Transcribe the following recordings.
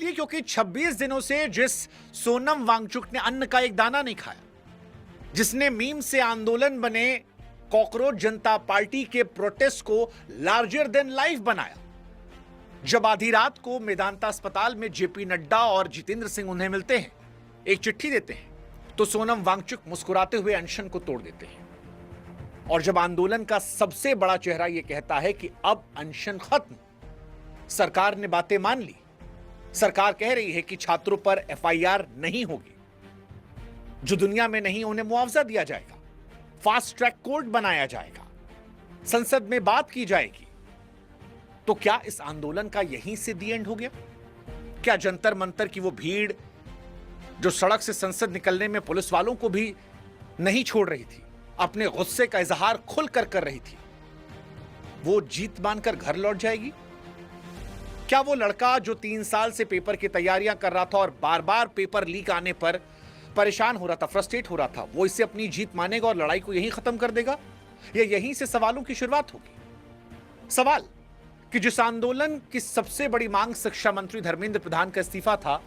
इसलिए क्योंकि 26 दिनों से जिस सोनम वांगचुक ने अन्न का एक दाना नहीं खाया, जिसने मीम से आंदोलन बने कॉकरोच जनता पार्टी के प्रोटेस्ट को लार्जर देन लाइफ बनाया, जब आधी रात को मेदांता अस्पताल में जेपी नड्डा और जितेंद्र सिंह उन्हें मिलते हैं, एक चिट्ठी देते हैं, तो सोनम वांगचुक मुस्कुराते हुए अनशन को तोड़ देते हैं। और जब आंदोलन का सबसे बड़ा चेहरा यह कहता है कि अब अनशन खत्म, सरकार ने बातें मान ली, सरकार कह रही है कि छात्रों पर एफआईआर नहीं होगी, जो दुनिया में नहीं उन्हें मुआवजा दिया जाएगा, फास्ट ट्रैक कोर्ट बनाया जाएगा, संसद में बात की जाएगी, तो क्या इस आंदोलन का यहीं से दी एंड हो गया? क्या जंतर मंतर की वो भीड़ जो सड़क से संसद निकलने में पुलिस वालों को भी नहीं छोड़ रही थी, अपने गुस्से का इजहार खुलकर कर रही थी, वो जीत मानकर घर लौट जाएगी? क्या वो लड़का जो 3 साल से पेपर की तैयारियां कर रहा था और बार बार पेपर लीक आने पर परेशान हो रहा था, फ्रस्ट्रेट हो रहा था, वो इससे अपनी जीत मानेगा और लड़ाई को यहीं खत्म कर देगा? या यहीं से सवालों की शुरुआत होगी? सवाल कि जिस आंदोलन की सबसे बड़ी मांग शिक्षा मंत्री धर्मेंद्र प्रधान का इस्तीफा था,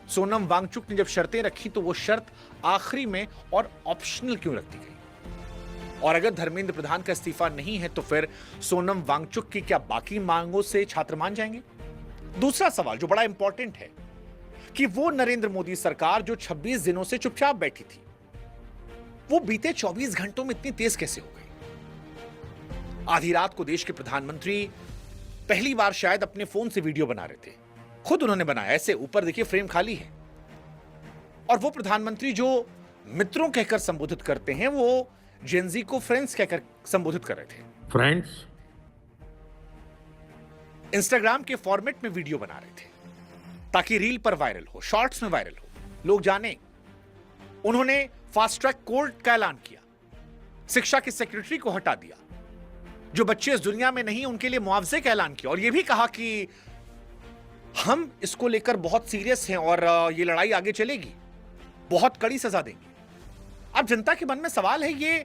सोनम वांगचुक ने जब शर्तें रखी तो वो शर्त आखिरी में और ऑप्शनल क्यों रख दी गई? और अगर धर्मेंद्र प्रधान का इस्तीफा नहीं है तो फिर सोनम वांगचुक की क्या बाकी मांगों से छात्र मान जाएंगे? दूसरा सवाल जो बड़ा इंपॉर्टेंट है कि वो नरेंद्र मोदी सरकार जो 26 दिनों से चुपचाप बैठी थी, वो बीते 24 घंटों में इतनी तेज कैसे हो गई? आधी रात को देश के प्रधानमंत्री पहली बार शायद अपने फोन से वीडियो बना रहे थे, खुद उन्होंने बनाया, ऐसे ऊपर देखिए फ्रेम खाली है, और वो प्रधानमंत्री जो मित्रों कहकर संबोधित करते हैं, वो जेनजी को फ्रेंड्स कहकर संबोधित कर रहे थे। फ्रेंड्स, इंस्टाग्राम के फॉर्मेट में वीडियो बना रहे थे ताकि रील पर वायरल हो, शॉर्ट्स में वायरल हो, लोग जाने। उन्होंने फास्ट ट्रैक कोर्ट का ऐलान किया, शिक्षा के सेक्रेटरी को हटा दिया, जो बच्चे इस दुनिया में नहीं उनके लिए मुआवजे का ऐलान किया, और यह भी कहा कि हम इसको लेकर बहुत सीरियस हैं और ये लड़ाई आगे चलेगी, बहुत कड़ी सजा देंगे। अब जनता के मन में सवाल है, ये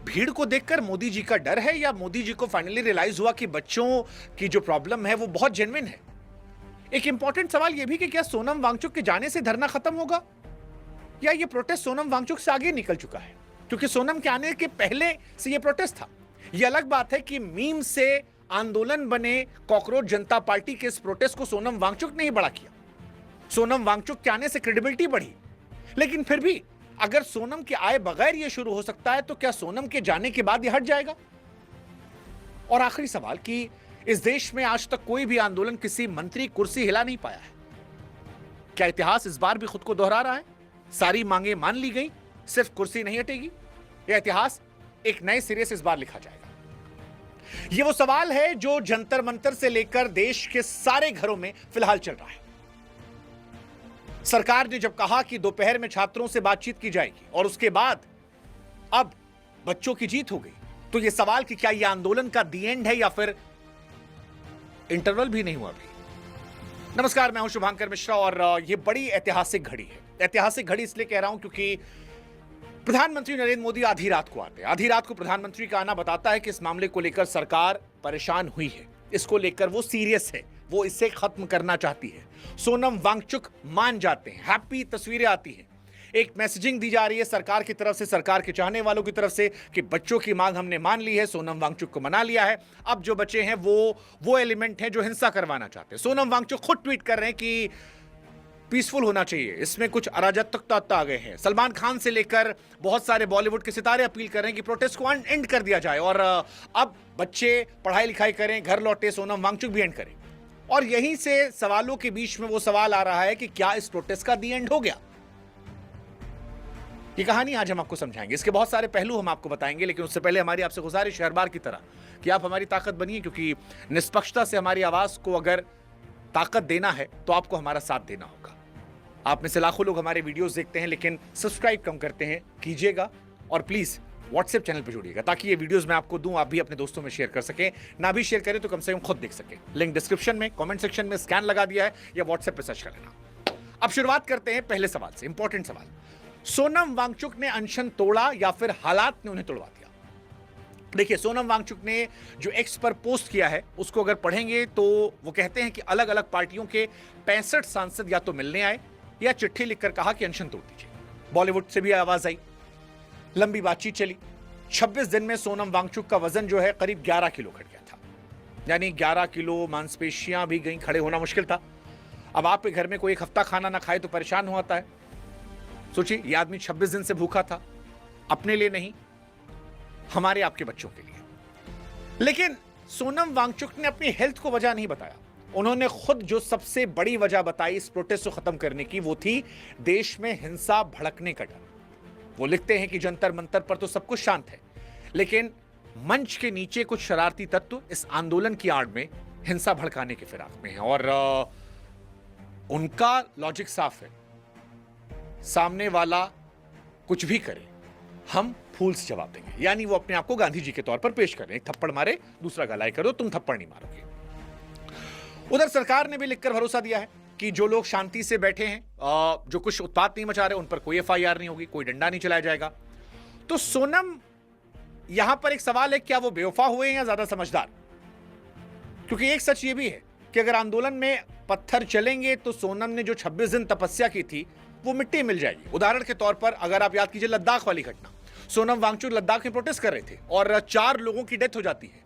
भीड़ को देखकर मोदी जी का डर है, या मोदी जी को फाइनली रियलाइज हुआ कि बच्चों की जो प्रॉब्लम है वो बहुत जेन्युइन है? एक इंपॉर्टेंट सवाल यह भी कि क्या सोनम वांगचुक के जाने से धरना खत्म होगा, या ये प्रोटेस्ट सोनम वांगचुक से आगे निकल चुका है? क्योंकि सोनम के आने के पहले से यह प्रोटेस्ट था। यह अलग बात है कि मीम से आंदोलन बने कॉकरोच जनता पार्टी के इस प्रोटेस्ट को सोनम वांगचुक ने ही बड़ा किया, सोनम वांगचुक के आने से क्रेडिबिलिटी बढ़ी। लेकिन फिर भी अगर सोनम के आए बगैर यह शुरू हो सकता है, तो क्या सोनम के जाने के बाद यह हट जाएगा? और आखिरी सवाल कि इस देश में आज तक कोई भी आंदोलन किसी मंत्री कुर्सी हिला नहीं पाया है। क्या इतिहास इस बार भी खुद को दोहरा रहा है? सारी मांगे मान ली गई, सिर्फ कुर्सी नहीं हटेगी? यह इतिहास एक नए सिरे से इस बार लिखा जाएगा? यह वो सवाल है जो जंतर मंतर से लेकर देश के सारे घरों में फिलहाल चल रहा है। सरकार ने जब कहा कि दोपहर में छात्रों से बातचीत की जाएगी और उसके बाद अब बच्चों की जीत हो गई, तो यह सवाल कि क्या यह आंदोलन का दी एंड है या फिर इंटरवल भी नहीं हुआ अभी। नमस्कार, मैं हूं शुभांकर मिश्रा और यह बड़ी ऐतिहासिक घड़ी है। ऐतिहासिक घड़ी इसलिए कह रहा हूं क्योंकि प्रधानमंत्री नरेंद्र मोदी आधी रात को आते हैं। आधी रात को प्रधानमंत्री का आना बताता है कि इस मामले को लेकर सरकार परेशान हुई है, इसको लेकर वो सीरियस है, वो इसे खत्म करना चाहती है। सोनम वांगचुक मान जाते हैं, हैप्पी तस्वीरें आती हैं, एक मैसेजिंग दी जा रही है सरकार की तरफ से, सरकार के चाहने वालों की तरफ से कि बच्चों की मांग हमने मान ली है, सोनम वांगचुक को मना लिया है। अब जो बचे हैं वो एलिमेंट हैं जो हिंसा करवाना चाहते हैं। सोनम वांगचुक खुद ट्वीट कर रहे हैं कि पीसफुल होना चाहिए, इसमें कुछ अराजकता आ गए हैं। सलमान खान से लेकर बहुत सारे बॉलीवुड के सितारे अपील कर रहे हैं कि प्रोटेस्ट को एंड कर दिया जाए और अब बच्चे पढ़ाई लिखाई करें, घर लौटे, सोनम वांगचुक भी एंड करें। और यहीं से सवालों के बीच में वो सवाल आ रहा है कि क्या इस प्रोटेस्ट का दी एंड हो गया? ये कहानी आज हम आपको समझाएंगे, इसके बहुत सारे पहलू हम आपको बताएंगे, लेकिन उससे पहले हमारी आपसे गुजारिश हर बार की तरह कि आप हमारी ताकत बनिए, क्योंकि निष्पक्षता से हमारी आवाज को अगर ताकत देना है तो आपको हमारा साथ देना होगा। आप में से लाखों लोग हमारे वीडियोस देखते हैं लेकिन सब्सक्राइब कम करते हैं, कीजिएगा और प्लीज व्हाट्सएप चैनल पर जुड़िएगा ताकि ये वीडियोस मैं आपको दूं, आप भी अपने दोस्तों में शेयर कर सकें, ना भी शेयर करें तो कम से कम खुद देख सकें। लिंक डिस्क्रिप्शन में, कमेंट सेक्शन में स्कैन लगा दिया है, या व्हाट्सएप पे सर्च कर लेना। अब शुरुआत करते हैं पहले सवाल से, इंपॉर्टेंट सवाल। सोनम वांगचुक ने अनशन तोड़ा या फिर हालात ने उन्हें तोड़वा दिया? देखिए, सोनम वांगचुक ने जो एक्स पर पोस्ट किया है उसको अगर पढ़ेंगे तो वो कहते हैं कि अलग अलग पार्टियों के 65 सांसद या तो मिलने आए या चिट्ठी लिखकर कहा कि अनशन तोड़ दीजिए। बॉलीवुड से भी आवाज आई, लंबी बातचीत चली। 26 दिन में सोनम वांगचुक का वजन जो है करीब 11 किलो घट गया था, यानी 11 किलो मांसपेशियां भी गई, खड़े होना मुश्किल था। अब आपके घर में कोई एक हफ्ता खाना ना खाए तो परेशान हो आता है। सोचिए, यह आदमी 26 दिन से भूखा था, अपने लिए नहीं, हमारे आपके बच्चों के लिए। लेकिन सोनम वांगचुक ने अपनी हेल्थ को वजह नहीं बताया। उन्होंने खुद जो सबसे बड़ी वजह बताई इस प्रोटेस्ट को खत्म करने की, वो थी देश में हिंसा भड़कने का डर। वो लिखते हैं कि जंतर मंतर पर तो सब कुछ शांत है, लेकिन मंच के नीचे कुछ शरारती तत्व इस आंदोलन की आड़ में हिंसा भड़काने के फिराक में हैं। और उनका लॉजिक साफ है, सामने वाला कुछ भी करे हम फूल से जवाब देंगे। यानी वो अपने आप को गांधी जी के तौर पर पेश कर रहे हैं, एक थप्पड़ मारे दूसरा गलाई करो, तुम थप्पड़ नहीं मारोगे। उधर सरकार ने भी लिखकर भरोसा दिया है कि जो लोग शांति से बैठे हैं, जो कुछ उत्पात नहीं मचा रहे, उन पर कोई एफआईआर नहीं होगी, कोई डंडा नहीं चलाया जाएगा। तो सोनम, यहां पर एक सवाल है, क्या वो बेवफा हुए हैं या ज्यादा समझदार? क्योंकि एक सच ये भी है कि अगर आंदोलन में पत्थर चलेंगे तो सोनम ने जो 26 दिन तपस्या की थी वो मिट्टी मिल जाएगी। उदाहरण के तौर पर अगर आप याद कीजिए लद्दाख वाली घटना, सोनम वांगचुक लद्दाख में प्रोटेस्ट कर रहे थे और 4 लोगों की डेथ हो जाती है।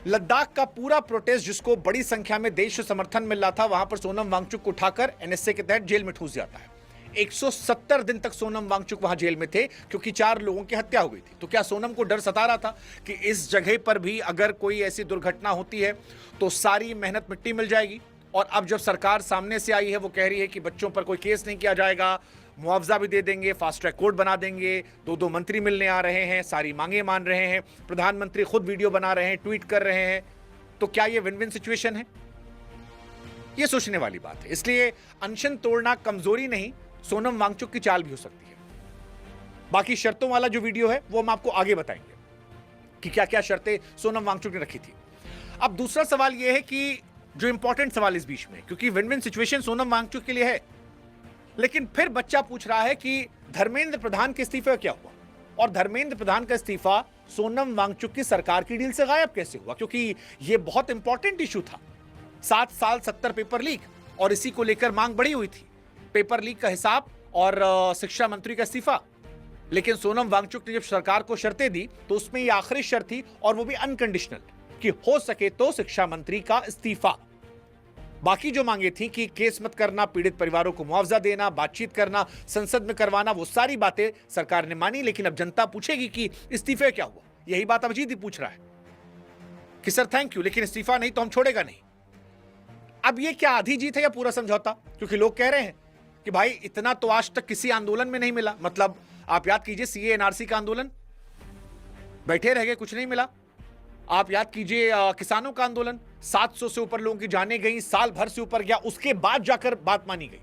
लद्दाख का पूरा प्रोटेस्ट, जिसको बड़ी संख्या में देश से समर्थन मिल रहा था, वहां पर सोनम वांगचुक को उठाकर एनएसए के तहत जेल में ठूस जाता है। 170 दिन तक सोनम वांगचुक वहां जेल में थे क्योंकि 4 लोगों की हत्या हो गई थी। तो क्या सोनम को डर सता रहा था कि इस जगह पर भी अगर कोई ऐसी दुर्घटना होती है तो सारी मेहनत मिट्टी मिल जाएगी? और अब जब सरकार सामने से आई है, वो कह रही है कि बच्चों पर कोई केस नहीं किया जाएगा, मुआवजा भी दे देंगे, फास्ट ट्रैक कोर्ट बना देंगे, 2-2 मंत्री मिलने आ रहे हैं, सारी मांगे मान रहे हैं, प्रधानमंत्री खुद वीडियो बना रहे हैं, ट्वीट कर रहे हैं, तो क्या ये विन विन सिचुएशन है? ये सोचने वाली बात है। इसलिए अनशन तोड़ना कमजोरी नहीं, सोनम वांगचुक की चाल भी हो सकती है। बाकी शर्तों वाला जो वीडियो है वो हम आपको आगे बताएंगे कि क्या क्या शर्तें सोनम वांगचुक ने रखी थी। अब दूसरा सवाल यह है कि जो इंपॉर्टेंट सवाल इस बीच में, क्योंकि win win situation Sonam Wangchuk के लिए है, लेकिन फिर बच्चा पूछ रहा है कि धर्मेंद्र प्रधान के इस्तीफे का क्या हुआ? और धर्मेंद्र प्रधान का इस्तीफा सोनम वांगचुक की सरकार की डील से गायब कैसे हुआ? क्योंकि यह बहुत इंपॉर्टेंट इशू था। 7 साल 70 पेपर लीक, और इसी को लेकर मांग बढ़ी हुई थी, पेपर लीक का हिसाब और शिक्षा मंत्री का इस्तीफा। लेकिन सोनम वांगचुक ने जब सरकार को शर्तें दी तो उसमें यह आखिरी शर्त थी, और वो भी अनकंडीशनल, कि हो सके तो शिक्षा मंत्री का इस्तीफा। बाकी जो मांगे थी कि केस मत करना, पीड़ित परिवारों को मुआवजा देना, बातचीत करना, संसद में करवाना, वो सारी बातें सरकार ने मानी। लेकिन अब जनता पूछेगी कि इस्तीफे क्या हुआ? यही बात अभिजीत ही पूछ रहा है कि सर थैंक यू, लेकिन इस्तीफा नहीं तो हम छोड़ेगा नहीं। अब ये क्या आधी जीत है या पूरा समझौता? क्योंकि लोग कह रहे हैं कि भाई इतना तो आज तक किसी आंदोलन में नहीं मिला। मतलब आप याद कीजिए सीए एनआरसी का आंदोलन, बैठे रह गए, कुछ नहीं मिला। आप याद कीजिए किसानों का आंदोलन, 700 से ऊपर लोगों की जानें गई, साल भर से ऊपर गया, उसके बाद जाकर बात मानी गई।